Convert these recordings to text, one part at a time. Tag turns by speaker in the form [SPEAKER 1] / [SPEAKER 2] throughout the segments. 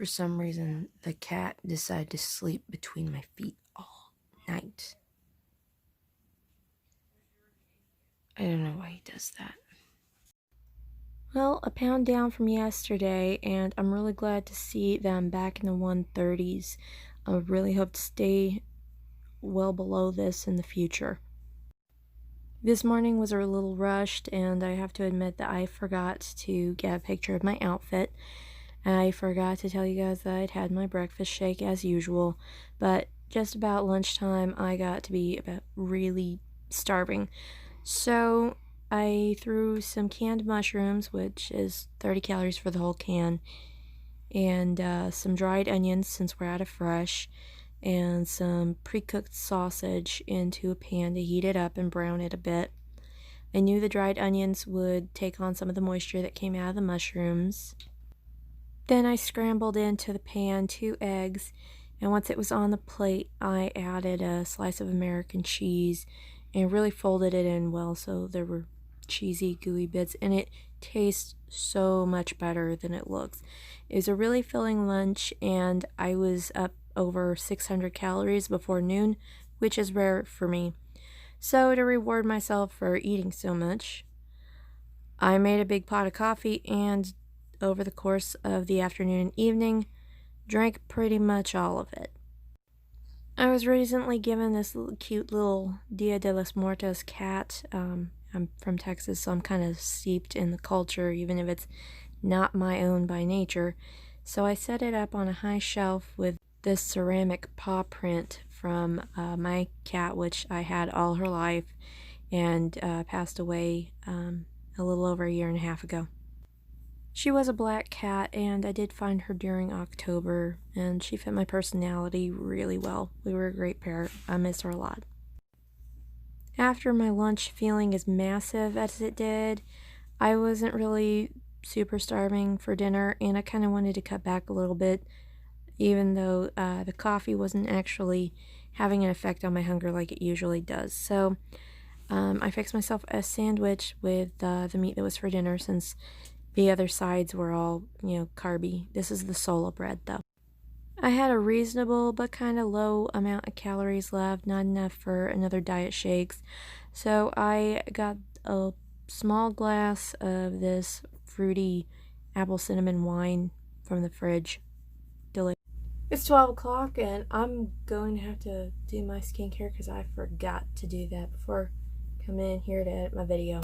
[SPEAKER 1] For some reason, the cat decided to sleep between my feet all night. I don't know why he does that. Well, a pound down from yesterday, and I'm really glad to see that I'm back in the 130s. I really hope to stay well below this in the future. This morning was a little rushed, and I have to admit that I forgot to get a picture of my outfit. I forgot to tell you guys that I'd had my breakfast shake as usual, but just about lunchtime I got to be about really starving. So I threw some canned mushrooms, which is 30 calories for the whole can, and some dried onions since we're out of fresh, and some pre-cooked sausage into a pan to heat it up and brown it a bit. I knew the dried onions would take on some of the moisture that came out of the mushrooms. Then I scrambled into the pan 2 eggs, and once it was on the plate, I added a slice of American cheese and really folded it in well so there were cheesy, gooey bits, and it tastes so much better than it looks. It was a really filling lunch, and I was up over 600 calories before noon, which is rare for me. So to reward myself for eating so much, I made a big pot of coffee, and over the course of the afternoon and evening, drank pretty much all of it. I was recently given this cute little Dia de los Muertos cat. I'm from Texas, so I'm kind of steeped in the culture, even if it's not my own by nature. So I set it up on a high shelf with this ceramic paw print from my cat, which I had all her life, and passed away a little over a year and a half ago. She was a black cat, and I did find her during October, and she fit my personality really well. We were a great pair. I miss her a lot. After my lunch feeling as massive as it did, I wasn't really super starving for dinner, and I kind of wanted to cut back a little bit, even though the coffee wasn't actually having an effect on my hunger like it usually does. So I fixed myself a sandwich with the meat that was for dinner, since the other sides were all, carby. This is the sola bread, though. I had a reasonable but kind of low amount of calories left, not enough for another diet shakes. So I got a small glass of this fruity apple cinnamon wine from the fridge. Delicious. It's 12 o'clock, and I'm going to have to do my skincare because I forgot to do that before coming in here to edit my video.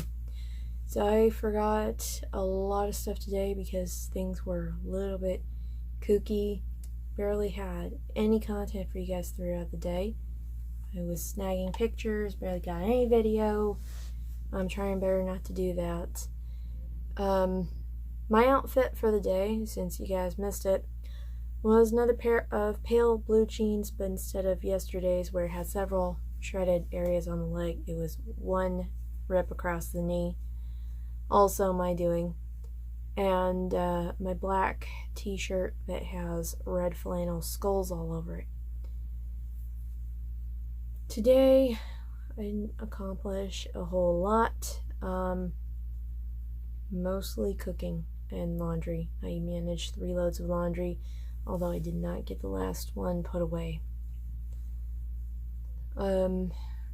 [SPEAKER 1] So I forgot a lot of stuff today because things were a little bit kooky. Barely had any content for you guys throughout the day. I was snagging pictures, barely got any video. I'm trying better not to do that. My outfit for the day, since you guys missed it, was another pair of pale blue jeans, but instead of yesterday's where it had several shredded areas on the leg, it was one rip across the knee. Also my doing. And my black t-shirt that has red flannel skulls all over it. Today I didn't accomplish a whole lot. Mostly cooking and laundry. I managed 3 loads of laundry, although I did not get the last one put away. Got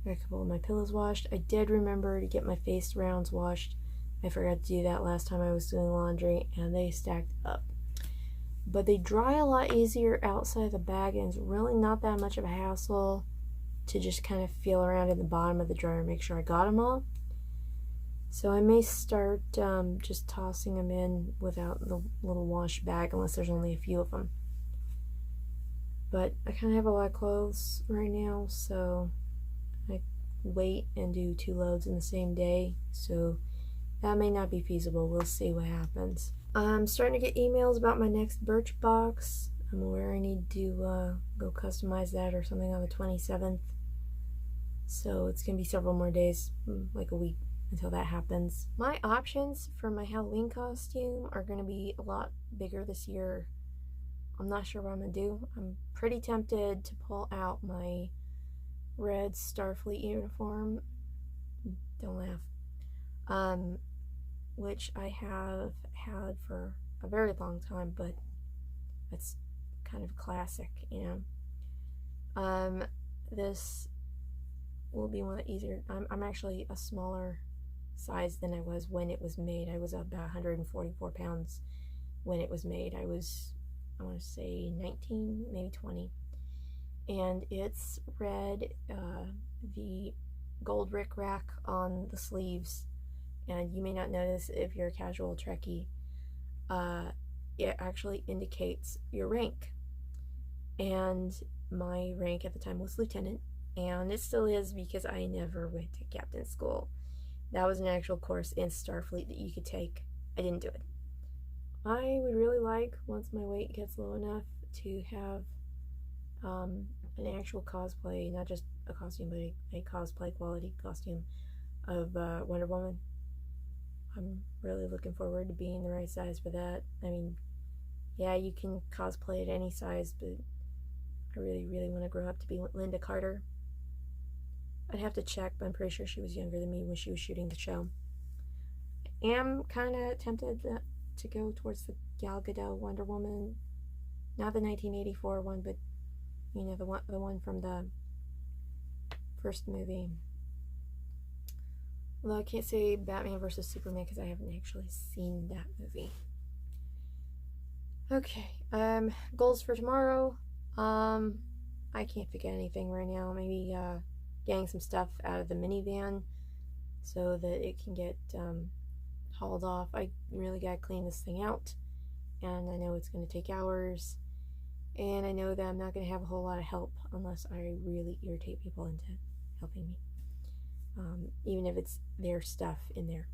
[SPEAKER 1] a couple of my pillows washed. I did remember to get my face rounds washed. I forgot to do that last time I was doing laundry, and they stacked up. But they dry a lot easier outside the bag, and it's really not that much of a hassle to just kind of feel around in the bottom of the dryer and make sure I got them all. So I may start just tossing them in without the little wash bag, unless there's only a few of them. But I kind of have a lot of clothes right now, so I wait and do 2 loads in the same day. So that may not be feasible. We'll see what happens. I'm starting to get emails about my next Birchbox. I'm aware I need to go customize that or something on the 27th. So it's going to be several more days, like a week, until that happens. My options for my Halloween costume are going to be a lot bigger this year. I'm not sure what I'm going to do. I'm pretty tempted to pull out my red Starfleet uniform. Don't laugh. Which I have had for a very long time, but It's kind of classic, This will be one of the easier. I'm actually a smaller size than I was when it was made. I was about 144 pounds when it was made. I want to say 19, maybe 20. And it's red, the gold rickrack on the sleeves. And you may not notice if you're a casual Trekkie, it actually indicates your rank. And my rank at the time was lieutenant, and it still is because I never went to captain school. That was an actual course in Starfleet that you could take. I didn't do it. I would really like, once my weight gets low enough, to have an actual cosplay, not just a costume, but a cosplay quality costume of Wonder Woman. I'm really looking forward to being the right size for that. I mean, yeah, you can cosplay at any size, but I really, really want to grow up to be Linda Carter. I'd have to check, but I'm pretty sure she was younger than me when she was shooting the show. I am kind of tempted to go towards the Gal Gadot Wonder Woman. Not the 1984 one, but, the one from the first movie. Although I can't say Batman vs. Superman because I haven't actually seen that movie. Okay, goals for tomorrow. I can't think of anything right now. Maybe getting some stuff out of the minivan so that it can get hauled off. I really gotta clean this thing out, and I know it's gonna take hours, and I know that I'm not gonna have a whole lot of help unless I really irritate people into helping me, even if it's their stuff in there.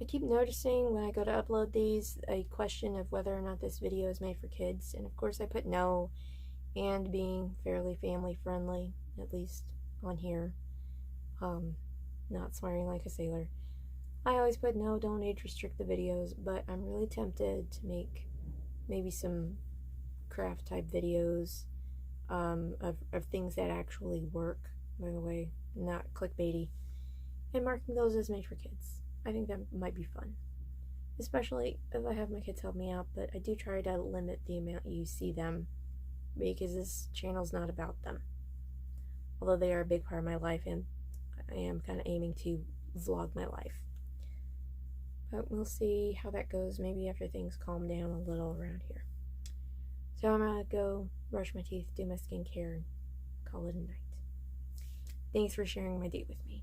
[SPEAKER 1] I keep noticing when I go to upload these a question of whether or not this video is made for kids, and of course I put no, and being fairly family friendly, at least on here, not swearing like a sailor. I always put no, don't age restrict the videos, but I'm really tempted to make maybe some craft type videos of things that actually work, by the way, not clickbaity, and marking those as made for kids. I think that might be fun, especially if I have my kids help me out, but I do try to limit the amount you see them because this channel's not about them. Although they are a big part of my life, and I am kind of aiming to vlog my life. But we'll see how that goes, maybe after things calm down a little around here. So I'm gonna go brush my teeth, do my skincare, and call it a night. Thanks for sharing my date with me.